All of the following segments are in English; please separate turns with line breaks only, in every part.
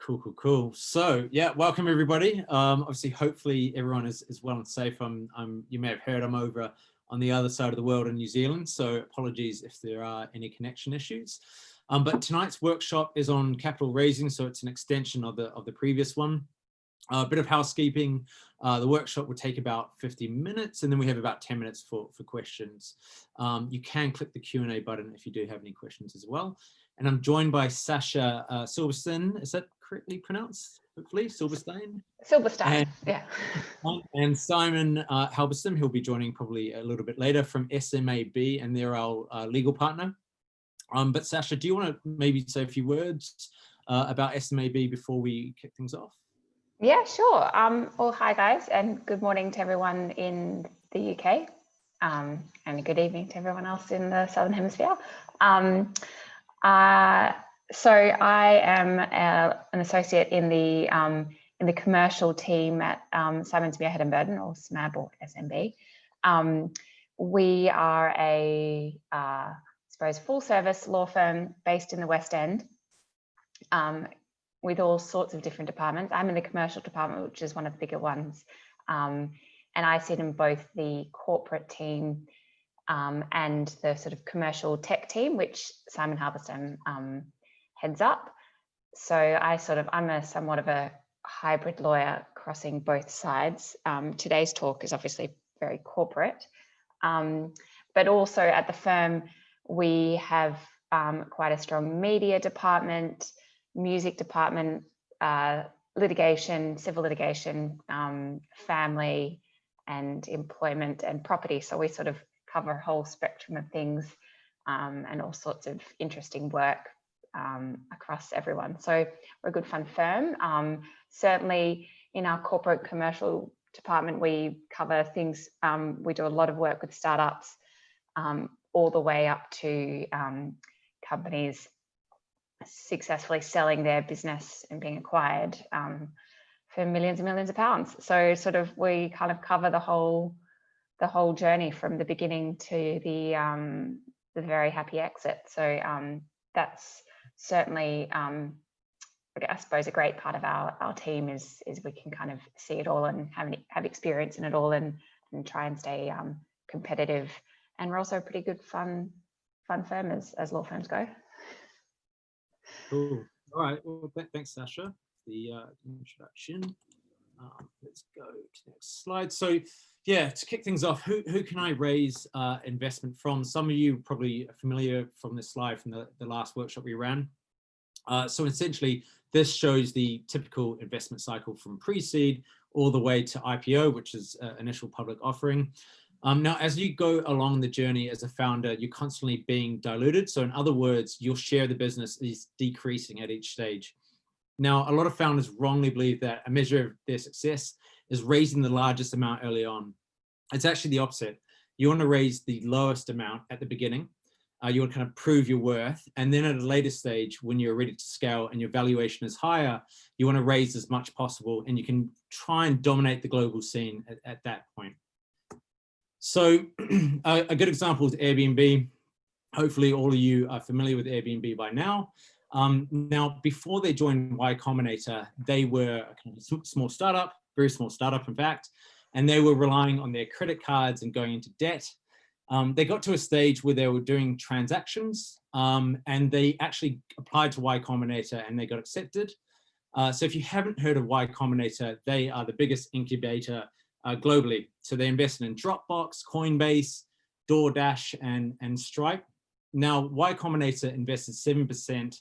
Cool. So yeah, welcome everybody. Obviously, hopefully everyone is well and safe. You may have heard I'm over on the other side of the world in New Zealand, so apologies if there are any connection issues. But tonight's workshop is on capital raising, so it's an extension of the previous one. A bit of housekeeping. The workshop will take about 50 minutes, and then we have about 10 minutes for questions. You can click the Q&A button if you do have any questions as well. And I'm joined by Sascha Silberstein. Is that correctly pronounced? Hopefully, Silberstein.
Silberstein, yeah.
And Simon Halberstam, he'll be joining probably a little bit later from SMAB, and they're our legal partner. But Sascha, do you want to maybe say a few words about SMAB before we kick things off?
Yeah, sure. Well, hi guys, and good morning to everyone in the UK, and good evening to everyone else in the Southern Hemisphere. So I am an associate in the commercial team at Simons Muirhead & Burden, or SMAB or SMB. We are a, I suppose, full-service law firm based in the West End, with all sorts of different departments. I'm in the commercial department, which is one of the bigger ones, and I sit in both the corporate team and the sort of commercial tech team, which Simon Halberstam heads up. So I'm somewhat of a hybrid lawyer crossing both sides. Today's talk is obviously very corporate, but also at the firm we have quite a strong media department, music department, litigation, civil litigation, family and employment and property. So we sort of cover a whole spectrum of things and all sorts of interesting work across everyone. So we're a good fun firm. Certainly in our corporate commercial department, we cover things, we do a lot of work with startups, all the way up to companies successfully selling their business and being acquired for millions and millions of pounds. So sort of we kind of cover the whole journey from the beginning to the very happy exit. So that's certainly I suppose a great part of our team is we can kind of see it all and have experience in it all and try and stay competitive. And we're also a pretty good fun firm as law firms go.
Cool. All right. Well, thanks, Sascha, the introduction. Let's go to the next slide. So, yeah, to kick things off, who can I raise investment from? Some of you probably are familiar from this slide from the last workshop we ran. So essentially, this shows the typical investment cycle from pre-seed all the way to IPO, which is initial public offering. Now, as you go along the journey as a founder, you're constantly being diluted. So in other words, your share of the business is decreasing at each stage. Now, a lot of founders wrongly believe that a measure of their success is raising the largest amount early on. It's actually the opposite. You want to raise the lowest amount at the beginning. You want to kind of prove your worth. And then at a later stage, when you're ready to scale and your valuation is higher, you want to raise as much possible and you can try and dominate the global scene at that point. So a good example is Airbnb. Hopefully all of you are familiar with Airbnb by now. Now, before they joined Y Combinator, they were a kind of small startup, very small startup, in fact, and they were relying on their credit cards and going into debt. They got to a stage where they were doing transactions and they actually applied to Y Combinator and they got accepted. So if you haven't heard of Y Combinator, they are the biggest incubator globally. So they invested in Dropbox, Coinbase, DoorDash, and Stripe. Now, Y Combinator invested 7%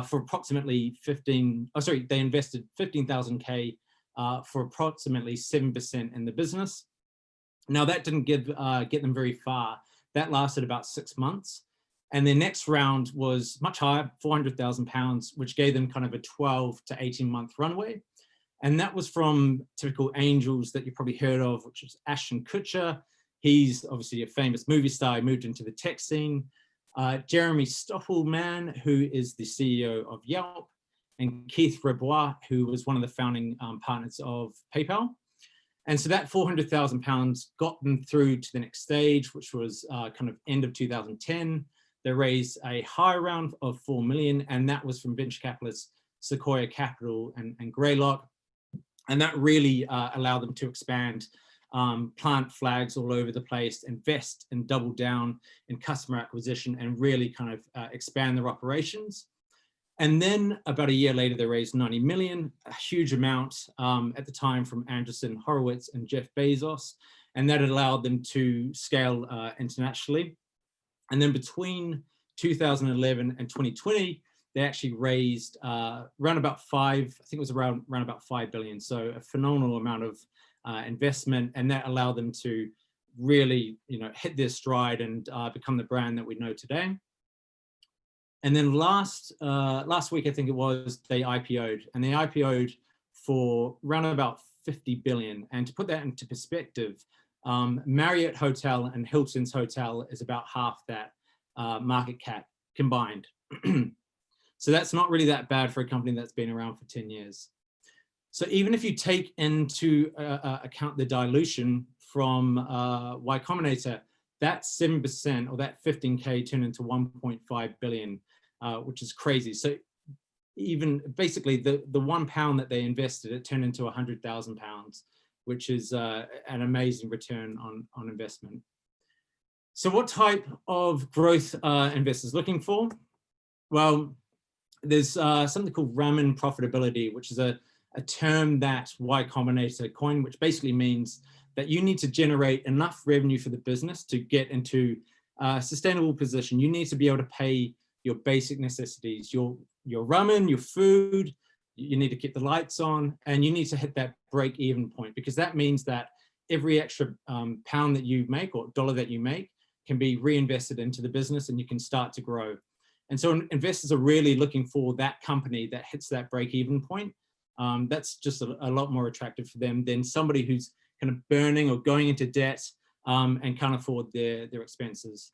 for approximately they invested 15,000K for approximately 7% in the business. Now, that didn't get them very far. That lasted about 6 months. And their next round was much higher, £400,000, which gave them kind of a 12 to 18 month runway. And that was from typical angels that you probably heard of, which is Ashton Kutcher. He's obviously a famous movie star. He moved into the tech scene. Jeremy Stoppelman, who is the CEO of Yelp, and Keith Rebois, who was one of the founding partners of PayPal. And so that £400,000 got them through to the next stage, which was kind of end of 2010. They raised a higher round of 4 million, and that was from venture capitalists Sequoia Capital and Greylock. And that really allowed them to expand, plant flags all over the place, invest and double down in customer acquisition, and really kind of expand their operations. And then about a year later, they raised 90 million, a huge amount at the time from Andreessen Horowitz and Jeff Bezos. And that allowed them to scale internationally. And then between 2011 and 2020, they actually raised around about around about 5 billion. So a phenomenal amount of investment, and that allowed them to really, hit their stride and become the brand that we know today. And then last week, I think it was, they IPO'd, and they IPO'd for around about 50 billion. And to put that into perspective, Marriott Hotel and Hilton's Hotel is about half that market cap combined. So that's not really that bad for a company that's been around for 10 years. So even if you take into account the dilution from Y Combinator, that 7% or that 15K turned into 1.5 billion, which is crazy. So even basically the £1 that they invested, it turned into £100,000, which is an amazing return on investment. So what type of growth investors looking for? Well, there's something called ramen profitability, which is a term that Y Combinator coined, which basically means that you need to generate enough revenue for the business to get into a sustainable position. You need to be able to pay your basic necessities, your ramen, your food, you need to keep the lights on, and you need to hit that break-even point, because that means that every extra pound that you make or dollar that you make can be reinvested into the business, and you can start to grow. And so investors are really looking for that company that hits that break-even point. That's just a lot more attractive for them than somebody who's kind of burning or going into debt and can't afford their expenses.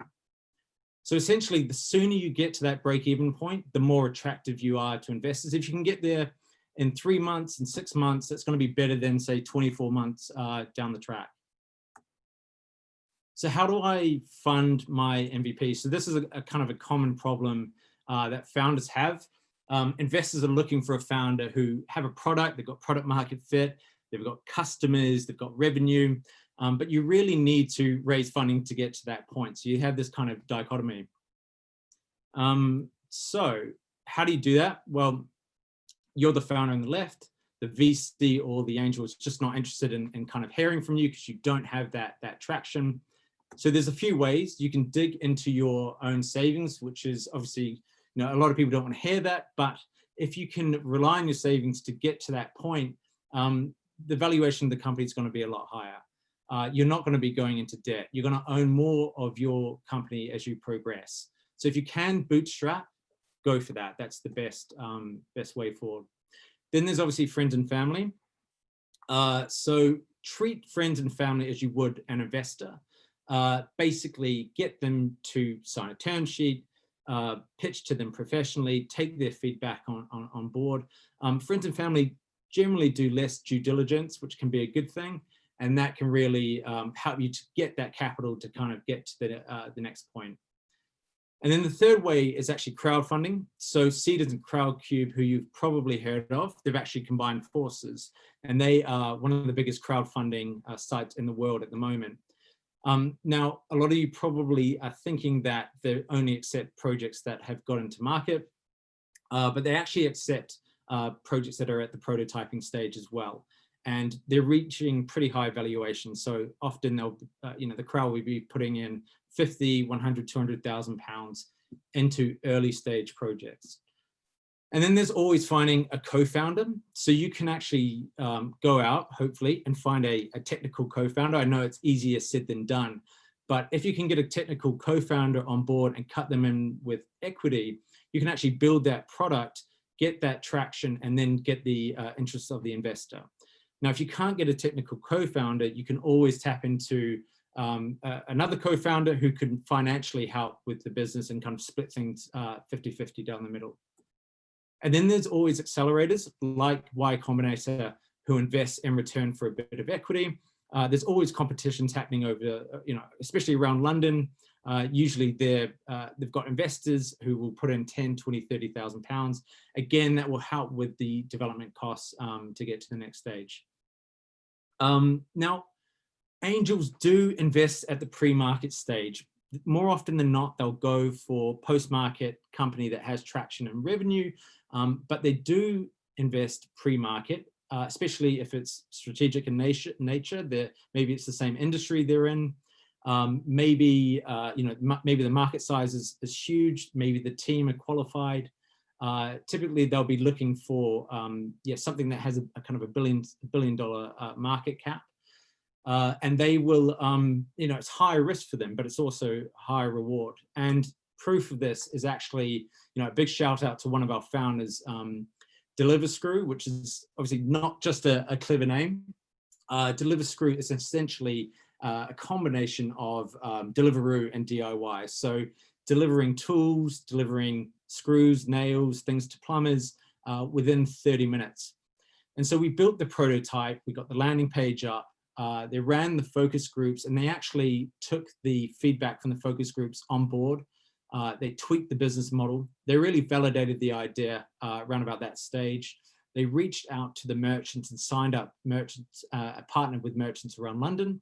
So essentially, the sooner you get to that break-even point, the more attractive you are to investors. If you can get there in 3 months and 6 months, that's going to be better than, say, 24 months down the track. So how do I fund my MVP? So this is a kind of a common problem that founders have. Investors are looking for a founder who have a product, they've got product market fit, they've got customers, they've got revenue, but you really need to raise funding to get to that point. So you have this kind of dichotomy. So how do you do that? Well, you're the founder on the left, the VC or the angel is just not interested in kind of hearing from you because you don't have that traction. So there's a few ways you can dig into your own savings, which is obviously, a lot of people don't want to hear that, but if you can rely on your savings to get to that point, the valuation of the company is going to be a lot higher. You're not going to be going into debt. You're going to own more of your company as you progress. So if you can bootstrap, go for that. That's the best way forward. Then there's obviously friends and family. So treat friends and family as you would an investor. Basically get them to sign a term sheet, pitch to them professionally, take their feedback on board. Friends and family generally do less due diligence, which can be a good thing. And that can really help you to get that capital to kind of get to the next point. And then the third way is actually crowdfunding. So Seeders and Crowdcube, who you've probably heard of, they've actually combined forces. And they are one of the biggest crowdfunding sites in the world at the moment. Now, a lot of you probably are thinking that they only accept projects that have got into market, but they actually accept projects that are at the prototyping stage as well. And they're reaching pretty high valuations. So often they'll, the crowd will be putting in 50, 100, 200,000 pounds into early stage projects. And then there's always finding a co-founder. So you can actually go out, hopefully, and find a technical co-founder. I know it's easier said than done, but if you can get a technical co-founder on board and cut them in with equity, you can actually build that product, get that traction, and then get the interest of the investor. Now, if you can't get a technical co-founder, you can always tap into another co-founder who can financially help with the business and kind of split things 50-50 down the middle. And then there's always accelerators like Y Combinator who invest in return for a bit of equity. There's always competitions happening over, especially around London. Usually they've got investors who will put in 10, 20, 30,000 pounds. Again, that will help with the development costs to get to the next stage. Now, angels do invest at the pre-market stage. More often than not, they'll go for post-market company that has traction and revenue, but they do invest pre-market, especially if it's strategic in nature. Maybe it's the same industry they're in. Maybe maybe the market size is huge. Maybe the team are qualified. Typically, they'll be looking for something that has a kind of $1 billion market cap. And they will, it's higher risk for them, but it's also higher reward. And proof of this is actually, a big shout out to one of our founders, DeliverScrew, which is obviously not just a clever name. DeliverScrew is essentially a combination of Deliveroo and DIY. So delivering tools, delivering screws, nails, things to plumbers within 30 minutes. And so we built the prototype, we got the landing page up, they ran the focus groups, and they actually took the feedback from the focus groups on board. They tweaked the business model. They really validated the idea around about that stage. They reached out to the merchants and signed up merchants, partnered with merchants around London.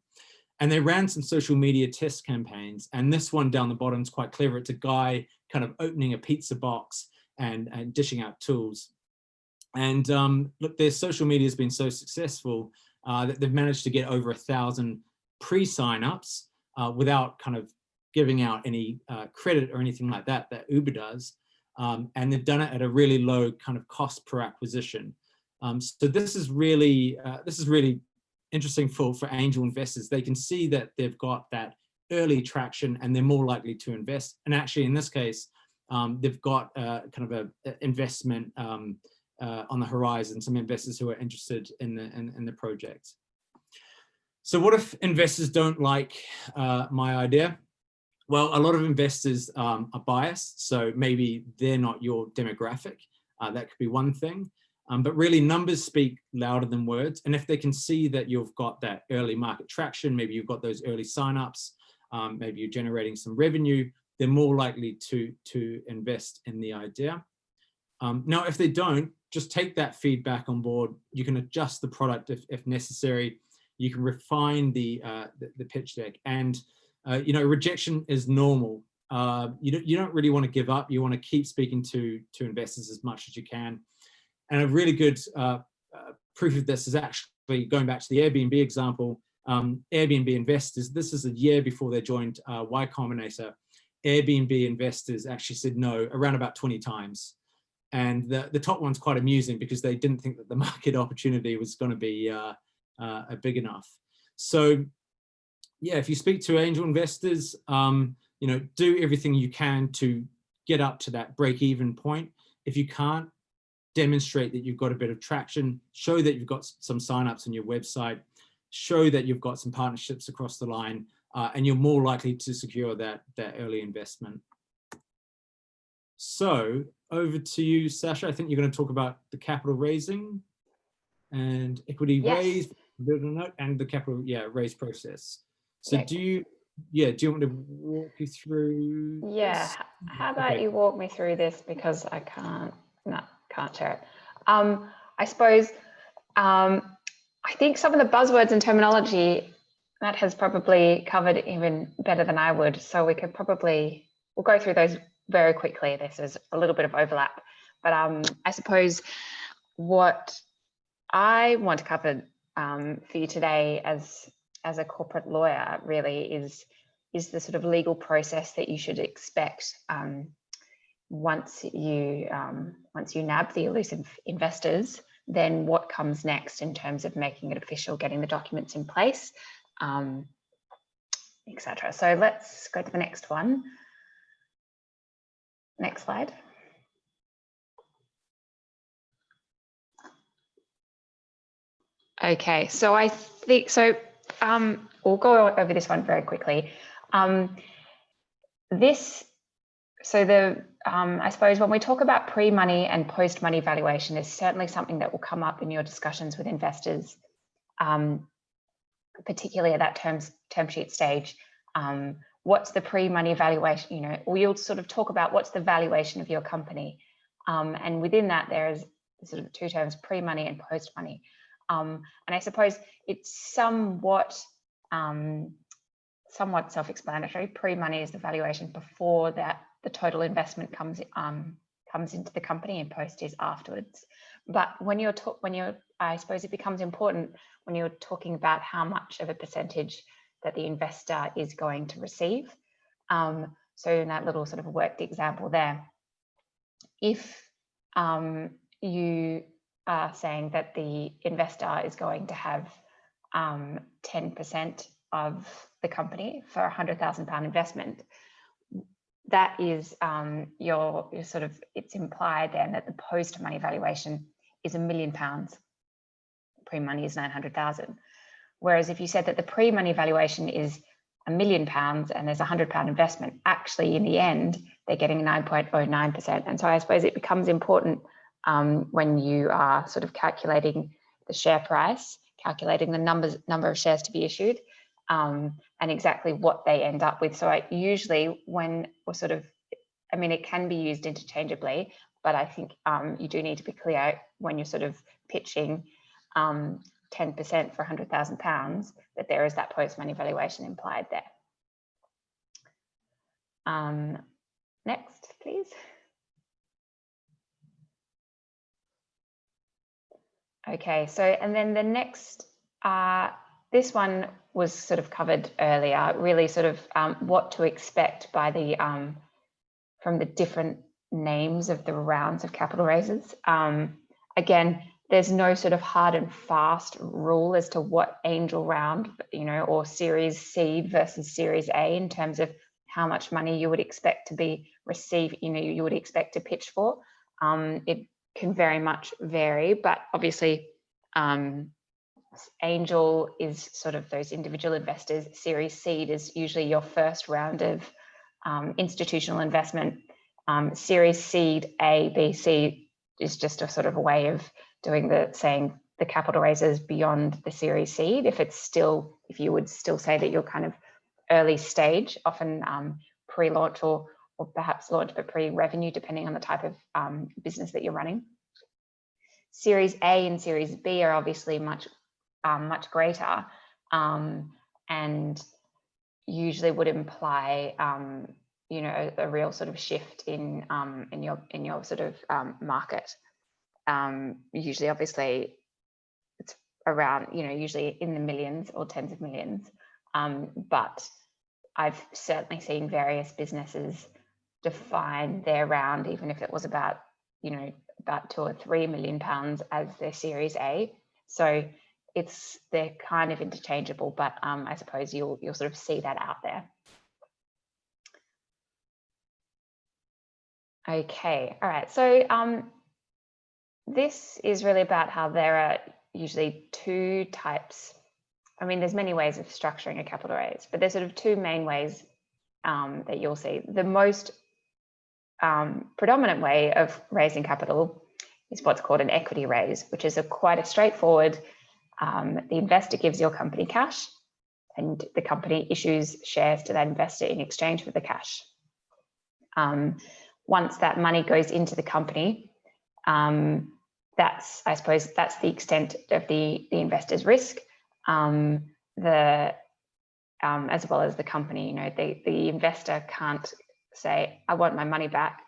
And they ran some social media test campaigns. And this one down the bottom is quite clever. It's a guy kind of opening a pizza box and dishing out tools. And look, their social media has been so successful that they've managed to get over 1,000 pre-sign-ups without kind of giving out any credit or anything like that Uber does. And they've done it at a really low kind of cost per acquisition. So this is really interesting for angel investors. They can see that they've got that early traction and they're more likely to invest. And actually, in this case, they've got kind of an investment on the horizon, some investors who are interested in the project. So what if investors don't like my idea? Well, a lot of investors are biased, so maybe they're not your demographic. That could be one thing. But really, numbers speak louder than words. And if they can see that you've got that early market traction, maybe you've got those early signups, maybe you're generating some revenue, they're more likely to invest in the idea. Now, if they don't, just take that feedback on board. You can adjust the product if necessary. You can refine the pitch deck. And rejection is normal. You don't really want to give up. You want to keep speaking to investors as much as you can. And a really good proof of this is actually going back to the Airbnb example. Airbnb investors, this is a year before they joined Y Combinator. Airbnb investors actually said no around about 20 times. And the top one's quite amusing because they didn't think that the market opportunity was going to be big enough. So yeah, if you speak to angel investors, do everything you can to get up to that break-even point. If you can't, demonstrate that you've got a bit of traction, show that you've got some signups on your website, show that you've got some partnerships across the line, and you're more likely to secure that early investment. So over to you, Sascha. I think you're going to talk about the capital raising and equity raise, and the capital raise process. So do you want to walk you through?
Yeah, how about you walk me through this, because I can't share it. I suppose I think some of the buzzwords and terminology Matt has probably covered even better than I would, so we'll go through those very quickly. This is a little bit of overlap, but I suppose what I want to cover for you today as a corporate lawyer really is the sort of legal process that you should expect once you nab the elusive investors. Then what comes next in terms of making it official, getting the documents in place, etc. So let's go to the next one. Next slide. Okay, so I think we'll go over this one very quickly. I suppose when we talk about pre-money and post-money valuation, is certainly something that will come up in your discussions with particularly at that term sheet stage, what's the pre-money valuation, or you'll sort of talk about what's the valuation of your company. And within that, there is sort of two terms, pre-money and post-money. And I suppose it's somewhat self-explanatory. Pre-money is the valuation before that the total investment comes into the company, and post is afterwards. But I suppose it becomes important when you're talking about how much of a percentage that the investor is going to receive. So in that little sort of worked example there, if you are saying that the investor is going to have 10% of the company for a £100,000 investment, that is your sort of, it's implied then that the post-money valuation is £1 million. Pre-money is 900,000. Whereas if you said that the pre-money valuation is £1 million and there's a £100 investment, actually in the end they're getting 9.09%. And so I suppose it becomes important when you are sort of calculating the share price, calculating the number of shares to be issued, and exactly what they end up with. So usually when we're sort of, I mean, it can be used interchangeably, but I think you do need to be clear when you're sort of pitching 10% for £100,000 that there is that post-money valuation implied there. Next, please. Okay, so and then the next, this one was sort of covered earlier, really sort of what to expect by the from the different names of the rounds of capital raises. Again, there's no sort of hard and fast rule as to what angel round, or series seed versus series A in terms of how much money you would expect to be received, you would expect to pitch for. It can very much vary, but obviously angel is sort of those individual investors. Series seed is usually your first round of institutional investment. Series seed A, B, C is just a sort of a way of doing saying the capital raises beyond the series seed. If you would still say that you're kind of early stage, often pre-launch or perhaps launch but pre-revenue, depending on the type of business that you're running. Series A and Series B are obviously much greater, and usually would imply a real sort of shift in your sort of market. Usually, obviously, it's around usually in the millions or tens of millions, but I've certainly seen various businesses define their round, even if it was about about £2 or £3 million as their Series A. So they're kind of interchangeable, but I suppose you'll sort of see that out there. Okay, all right. So this is really about how there are usually two types. I mean, there's many ways of structuring a capital raise, but there's sort of two main ways that you'll see. The most predominant way of raising capital is what's called an equity raise, which is quite a straightforward. The investor gives your company cash, and the company issues shares to that investor in exchange for the cash. Once that money goes into the company, I suppose that's the extent of the investor's risk, as well as the company. The investor can't say, I want my money back,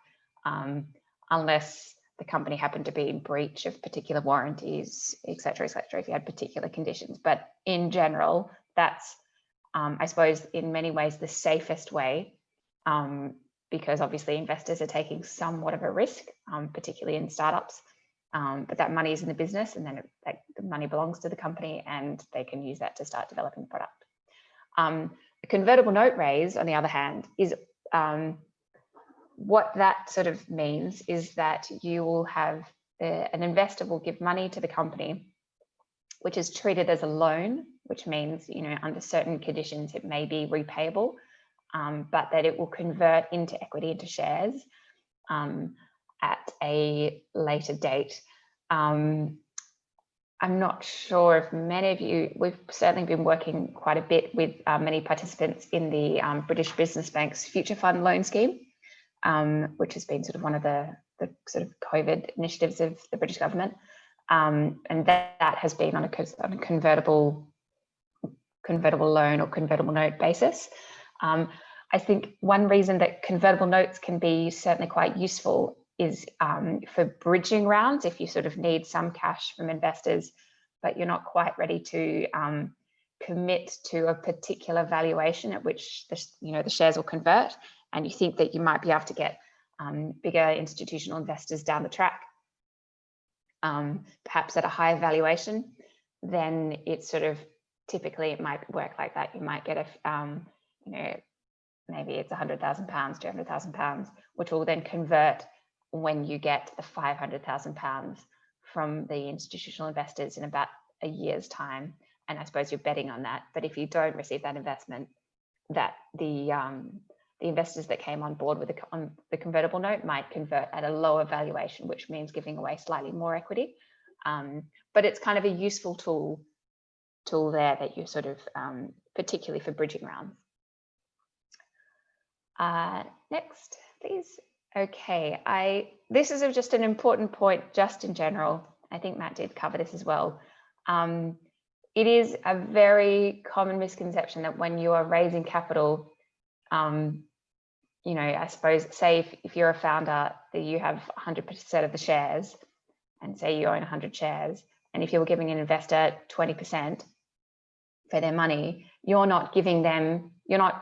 unless the company happened to be in breach of particular warranties, et cetera, if you had particular conditions. But in general, that's, I suppose, in many ways the safest way, because obviously investors are taking somewhat of a risk, particularly in startups. But that money is in the business, and then the money belongs to the company, and they can use that to start developing the product. A convertible note raise, on the other hand, is what that sort of means is that you will have an investor will give money to the company, which is treated as a loan, which means under certain conditions it may be repayable, but that it will convert into equity, into shares, at a later date. I'm not sure if many of you, we've certainly been working quite a bit with many participants in the British Business Bank's Future Fund loan scheme, which has been sort of one of the sort of COVID initiatives of the British government. And that has been on a convertible loan or convertible note basis. I think one reason that convertible notes can be certainly quite useful is for bridging rounds, if you sort of need some cash from investors, but you're not quite ready to commit to a particular valuation at which the shares will convert, and you think that you might be able to get bigger institutional investors down the track, perhaps at a higher valuation, then it's sort of typically it might work like that. You might get a maybe it's £100,000, £200,000, which will then convert when you get the £500,000 from the institutional investors in about a year's time. And I suppose you're betting on that. But if you don't receive that investment, that the investors that came on board with the convertible note might convert at a lower valuation, which means giving away slightly more equity. But it's kind of a useful tool there that you sort of, particularly for bridging rounds. Next, please. Okay, this is just an important point just in general. I think Matt did cover this as well. It is a very common misconception that when you are raising capital, I suppose, say if you're a founder, that you have 100% of the shares, and say you own 100 shares, and if you're giving an investor 20% for their money, you're not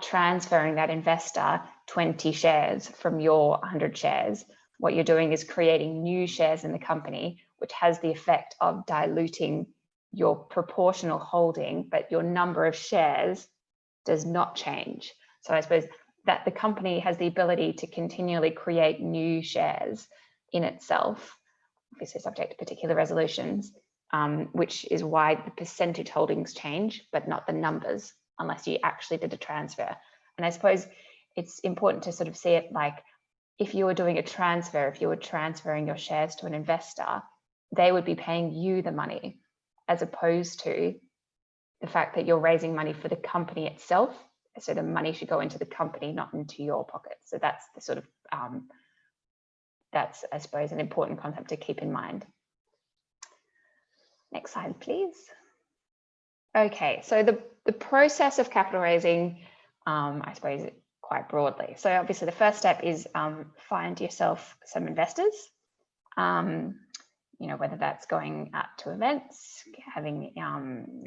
transferring that investor 20 shares from your 100 shares. What you're doing is creating new shares in the company, which has the effect of diluting your proportional holding, but your number of shares does not change. So I suppose that the company has the ability to continually create new shares in itself, obviously subject to particular resolutions, which is why the percentage holdings change, but not the numbers, unless you actually did a transfer. And I suppose it's important to sort of see it like, if you were doing a transfer, if you were transferring your shares to an investor, they would be paying you the money, as opposed to the fact that you're raising money for the company itself. So the money should go into the company, not into your pocket. So that's the sort of, that's, I suppose, an important concept to keep in mind. Next slide, please. Okay, so the process of capital raising, I suppose, quite broadly. So obviously the first step is find yourself some investors, whether that's going out to events, having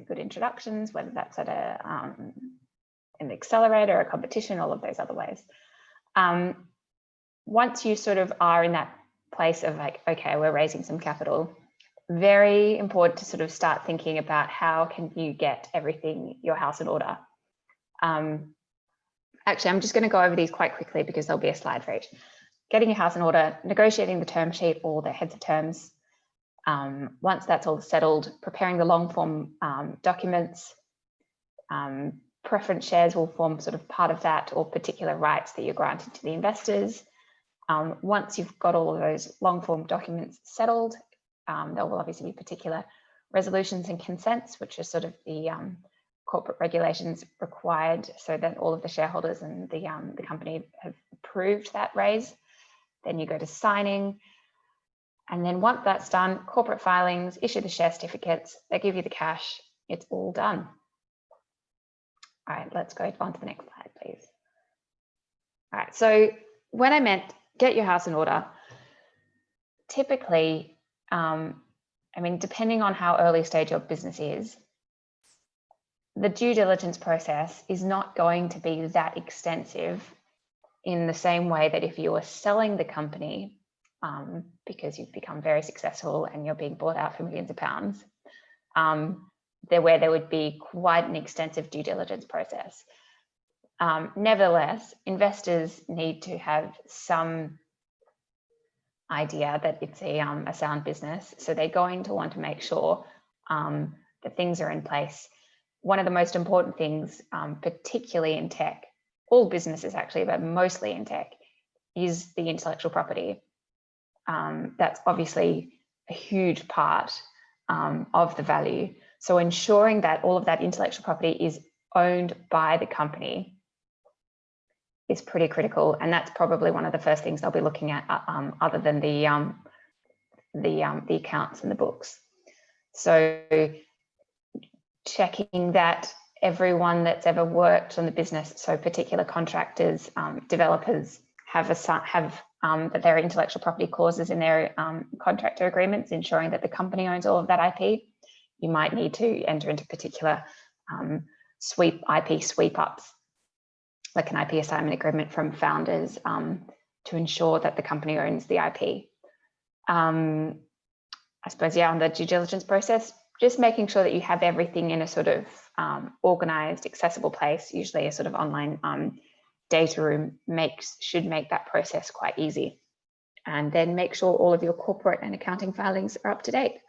good introductions, whether that's at an accelerator, a competition, all of those other ways. Once you sort of are in that place of like, okay, we're raising some capital, very important to sort of start thinking about how can you get your house in order. Actually, I'm just going to go over these quite quickly because there'll be a slide for each. Getting your house in order, negotiating the term sheet or the heads of terms. Once that's all settled, preparing the long form documents. Preference shares will form sort of part of that, or particular rights that you're granting to the investors. Once you've got all of those long form documents settled, there will obviously be particular resolutions and consents, which are sort of the corporate regulations required so that all of the shareholders and the company have approved that raise. Then you go to signing. And then once that's done, corporate filings, issue the share certificates, they give you the cash, it's all done. All right, let's go on to the next slide, please. All right, so when I meant get your house in order, typically, depending on how early stage your business is, the due diligence process is not going to be that extensive in the same way that if you were selling the company because you've become very successful and you're being bought out for millions of pounds, where there would be quite an extensive due diligence process. Nevertheless, investors need to have some idea that it's a sound business. So they're going to want to make sure that things are in place. One of the most important things, particularly in tech, all businesses actually, but mostly in tech, is the intellectual property. That's obviously a huge part of the value. So ensuring that all of that intellectual property is owned by the company is pretty critical, and that's probably one of the first things they'll be looking at, other than the accounts and the books. So checking that everyone that's ever worked on the business, so particular contractors, developers, have that their intellectual property clauses in their contractor agreements, ensuring that the company owns all of that IP. You might need to enter into particular IP sweep ups, like an IP assignment agreement from founders, to ensure that the company owns the IP. I suppose, yeah, on the due diligence process, just making sure that you have everything in a sort of organized, accessible place, usually a sort of online data room should make that process quite easy. And then make sure all of your corporate and accounting filings are up to date.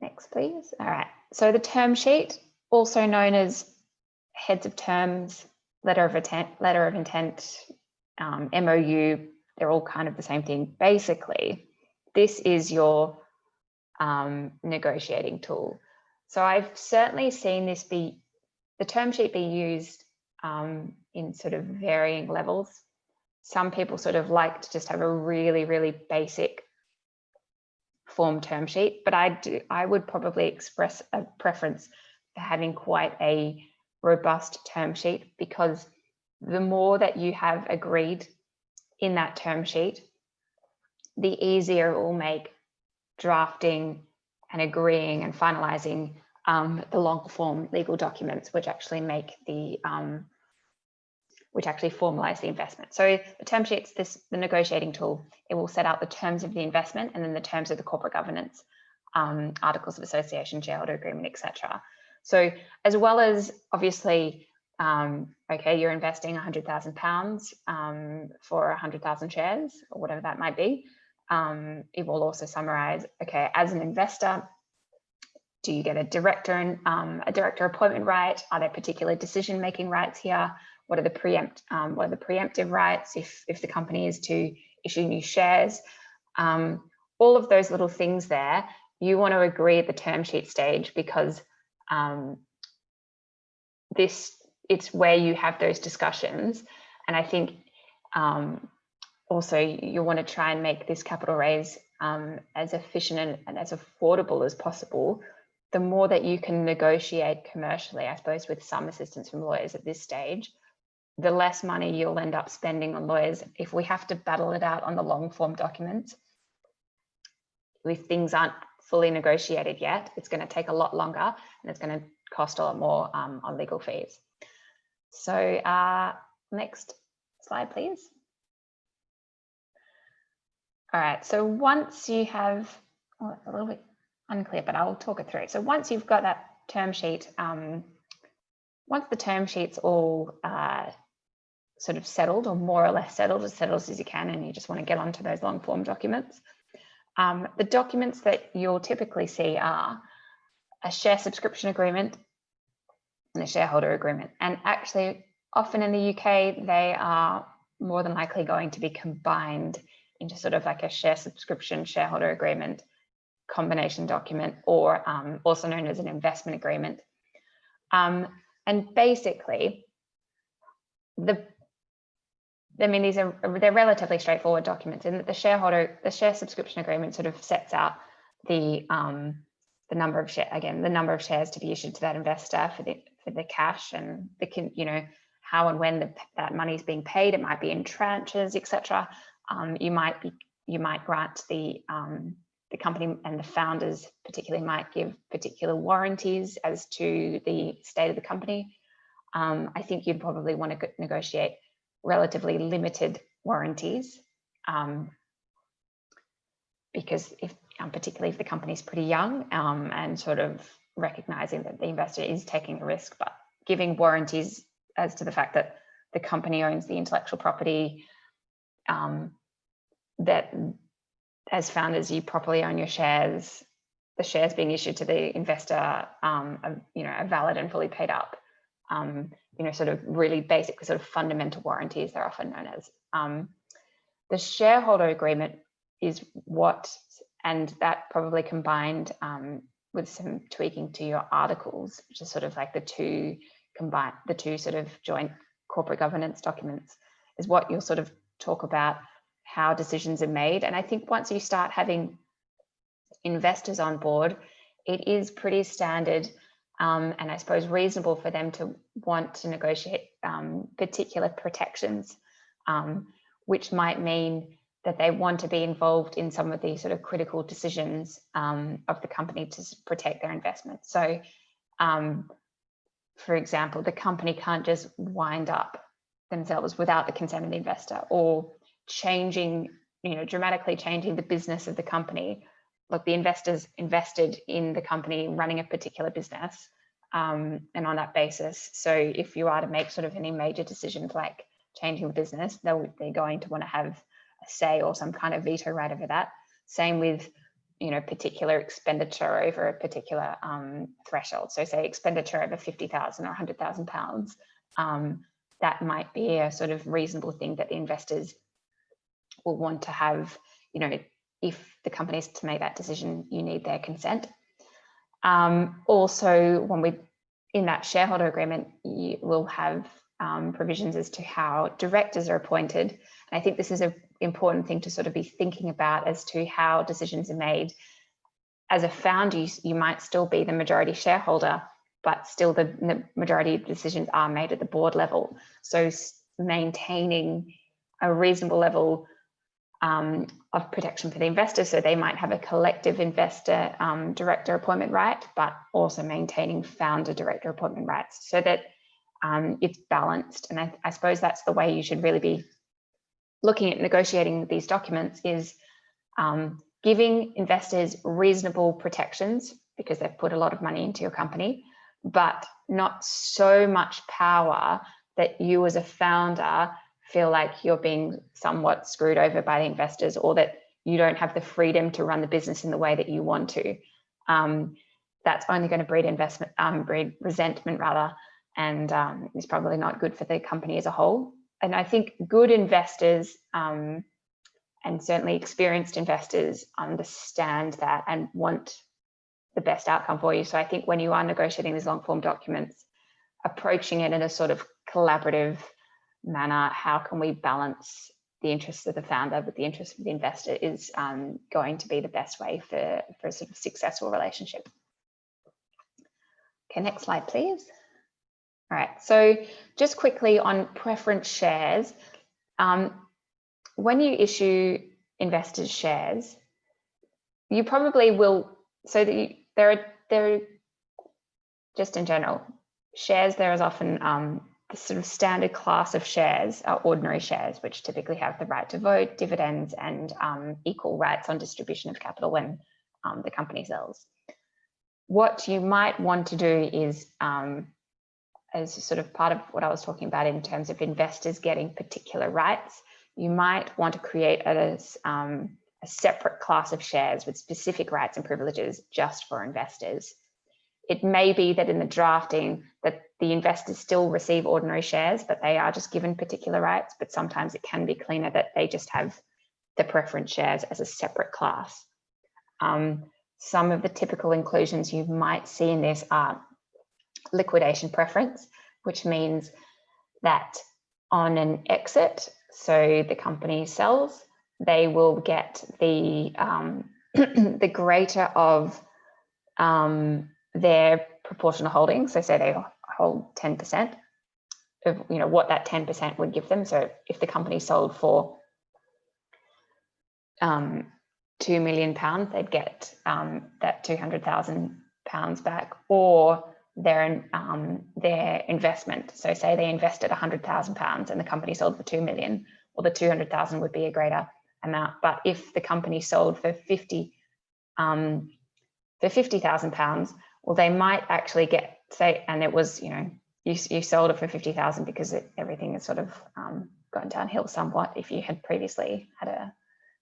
Next, please. All right. So the term sheet, also known as heads of terms, letter of intent, MOU, they're all kind of the same thing. Basically, this is your negotiating tool. So I've certainly seen the term sheet be used in sort of varying levels. Some people sort of like to just have a really, really basic form term sheet, but I would probably express a preference for having quite a robust term sheet, because the more that you have agreed in that term sheet, the easier it will make drafting and agreeing and finalizing the long form legal documents, which actually make which actually formalize the investment. So the term sheet's the negotiating tool. It will set out the terms of the investment and then the terms of the corporate governance, articles of association, shareholder agreement, etc. So as well as obviously, okay, you're investing £100,000 for 100,000 shares or whatever that might be. It will also summarize, okay, as an investor, do you get a director appointment right? Are there particular decision-making rights here? What are the preemptive rights if the company is to issue new shares? All of those little things there, you want to agree at the term sheet stage, because it's where you have those discussions. And I think also you want to try and make this capital raise as efficient and as affordable as possible. The more that you can negotiate commercially, I suppose, with some assistance from lawyers at this stage, the less money you'll end up spending on lawyers. If we have to battle it out on the long form documents, if things aren't fully negotiated yet, it's going to take a lot longer and it's going to cost a lot more on legal fees. So next slide, please. All right, so once you have, well, it's a little bit unclear, but I'll talk it through. So once you've got that term sheet, once the term sheet's all sort of settled, or more or less settled, as settled as you can, and you just want to get onto those long form documents, the documents that you'll typically see are a share subscription agreement and a shareholder agreement. And actually, often in the UK, they are more than likely going to be combined into sort of like a share subscription shareholder agreement combination document, or also known as an investment agreement. And basically, they're relatively straightforward documents, in that the share subscription agreement sort of sets out the number of shares to be issued to that investor for the cash, and how and when that money is being paid. It might be in tranches, etc. You might grant the company, and the founders particularly might give particular warranties as to the state of the company. I think you'd probably want to negotiate relatively limited warranties, because particularly if the company is pretty young, and sort of recognizing that the investor is taking a risk, but giving warranties as to the fact that the company owns the intellectual property, that as founders you properly own your shares, the shares being issued to the investor are valid and fully paid up. Sort of really basic, sort of fundamental warranties, they're often known as. The shareholder agreement is what And that probably combined with some tweaking to your articles, which is sort of like the two sort of joint corporate governance documents, is what you'll sort of talk about how decisions are made. And I think once you start having investors on board, it is pretty standard and I suppose reasonable for them to want to negotiate particular protections, which might mean that they want to be involved in some of these sort of critical decisions of the company to protect their investment. So, for example, the company can't just wind up themselves without the consent of the investor, or dramatically changing the business of the company. Look, the investors invested in the company running a particular business, and on that basis, so if you are to make sort of any major decisions like changing the business, they're going to want to have a say or some kind of veto right over that. Same with, particular expenditure over a particular threshold. So say expenditure over 50,000 or 100,000 pounds, that might be a sort of reasonable thing that the investors will want to have, if the company is to make that decision, you need their consent. Also, in that shareholder agreement, you will have provisions as to how directors are appointed. And I think this is an important thing to sort of be thinking about as to how decisions are made. As a founder, you might still be the majority shareholder, but still the majority of decisions are made at the board level. So maintaining a reasonable level of protection for the investors, so they might have a collective investor director appointment right, but also maintaining founder director appointment rights, so that it's balanced. And I suppose that's the way you should really be looking at negotiating these documents, is giving investors reasonable protections because they've put a lot of money into your company, but not so much power that you as a founder feel like you're being somewhat screwed over by the investors, or that you don't have the freedom to run the business in the way that you want to. That's only going to breed resentment rather, and is probably not good for the company as a whole. And I think good investors and certainly experienced investors understand that and want the best outcome for you. So I think when you are negotiating these long form documents, approaching it in a sort of collaborative manner, how can we balance the interests of the founder with the interests of the investor, is going to be the best way for a sort of successful relationship. Okay, next slide, please. All right, so just quickly on preference shares. When you issue investors shares, you probably will, so that there are just in general, shares, there is often the sort of standard class of shares are ordinary shares, which typically have the right to vote, dividends, and equal rights on distribution of capital when the company sells. What you might want to do is, as sort of part of what I was talking about in terms of investors getting particular rights, you might want to create a separate class of shares with specific rights and privileges just for investors. It may be that in the drafting that the investors still receive ordinary shares, but they are just given particular rights, but sometimes it can be cleaner that they just have the preference shares as a separate class. Some of the typical inclusions you might see in this are liquidation preference, which means that on an exit, so the company sells, they will get the the greater of their proportional holdings. So say they hold 10% of what that 10% would give them. So if the company sold for £2 million, they'd get that £200,000 back, or their investment. So say they invested £100,000 and the company sold for 2 million, well, the 200,000 would be a greater amount. But if the company sold for £50,000, well, they might actually get, say, and it was, you sold it for 50,000 because everything has sort of gone downhill somewhat. If you had previously had a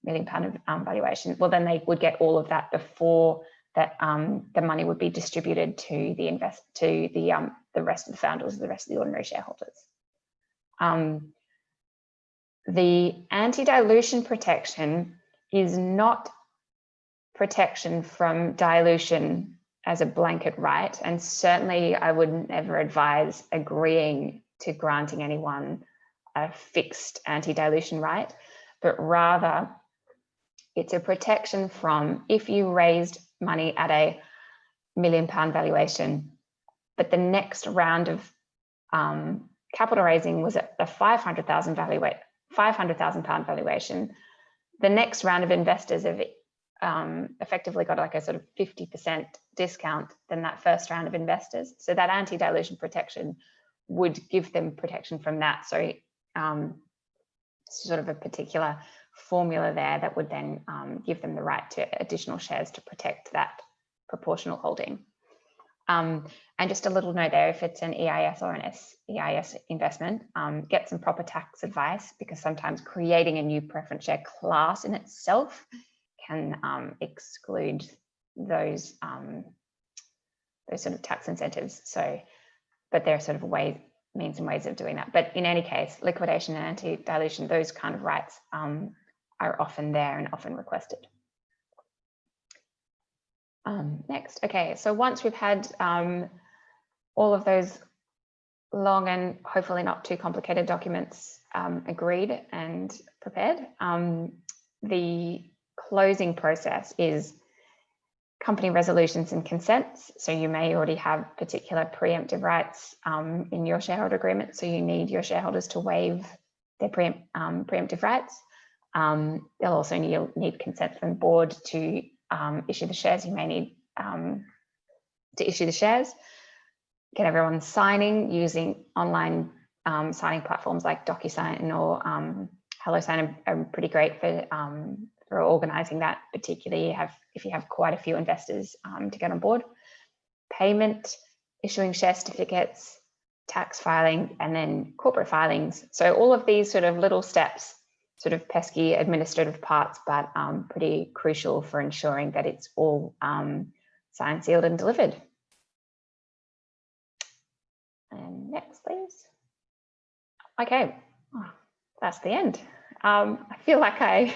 £1 million valuation, well, then they would get all of that before that the money would be distributed to the rest of the founders, the rest of the ordinary shareholders. The anti-dilution protection is not protection from dilution as a blanket right, and certainly I would never advise agreeing to granting anyone a fixed anti-dilution right, but rather it's a protection from if you raised money at a £1 million valuation, but the next round of capital raising was at the £500,000 valuation. The next round of investors have effectively got like a sort of 50% discount than that first round of investors. So that anti-dilution protection would give them protection from that. So sort of a particular formula there that would then give them the right to additional shares to protect that proportional holding. And just a little note there, if it's an EIS or an SEIS investment, get some proper tax advice, because sometimes creating a new preference share class in itself can exclude those sort of tax incentives. So, but there are sort of means and ways of doing that. But in any case, liquidation and anti-dilution, those kind of rights are often there and often requested. Next, okay, so once we've had all of those long and hopefully not too complicated documents agreed and prepared, the closing process is company resolutions and consents. So you may already have particular preemptive rights in your shareholder agreement, so you need your shareholders to waive their preemptive rights. They'll also need consent from the board to issue the shares. You may need to issue the shares. Get everyone signing using online signing platforms like DocuSign or HelloSign are pretty great for organising that, particularly if you have quite a few investors to get on board. Payment, issuing share certificates, tax filing, and then corporate filings. So all of these sort of little steps, sort of pesky administrative parts, but pretty crucial for ensuring that it's all signed, sealed, and delivered. And next, please. Okay, that's the end. I feel like I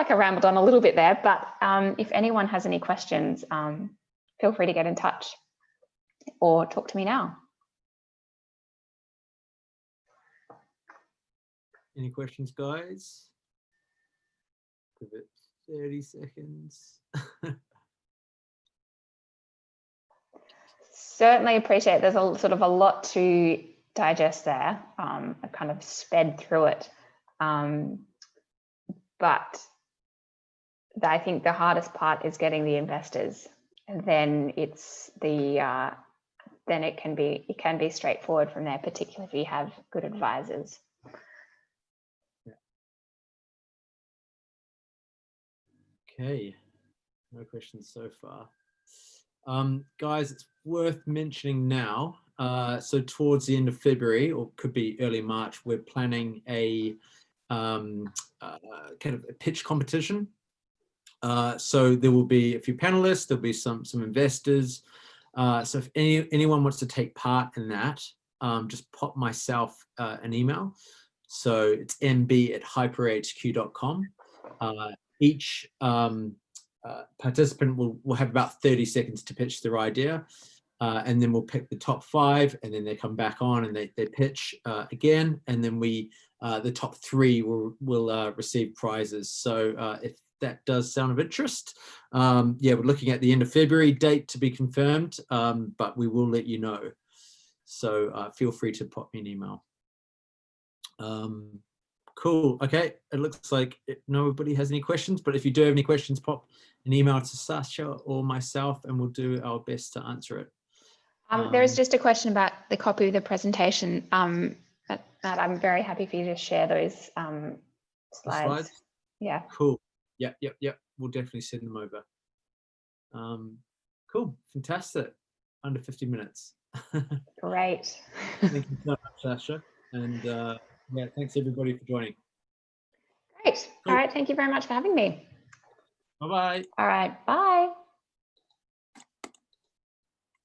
rambled on a little bit there, but if anyone has any questions, feel free to get in touch or talk to me now.
Any questions, guys? Give it 30 seconds.
Certainly appreciate there's a sort of a lot to digest there. I kind of sped through it. But I think the hardest part is getting the investors. And then it's then it can be straightforward from there, particularly if you have good advisors.
Okay, no questions so far. Guys, it's worth mentioning now. So towards the end of February, or could be early March, we're planning a kind of a pitch competition. So there will be a few panelists, there'll be some investors. So if anyone wants to take part in that, just pop myself an email. So it's mb@hyperhq.com. Each participant will have about 30 seconds to pitch their idea, and then we'll pick the top 5, and then they come back on and they pitch again, and then the top 3 will receive prizes. So if that does sound of interest, yeah, we're looking at the end of February, date to be confirmed, but we will let you know. So feel free to pop me an email. Cool. Okay, it looks like nobody has any questions, but if you do have any questions, pop an email to Sascha or myself and we'll do our best to answer it.
There is just a question about the copy of the presentation. Matt, I'm very happy for you to share those slides. Yeah.
Cool. Yep. We'll definitely send them over. Cool. Fantastic. Under 50 minutes.
Great.
Thank you so much, Sascha. And yeah, thanks everybody for joining.
Great. All right. Thank you very much for having me.
Bye-bye.
All right. Bye.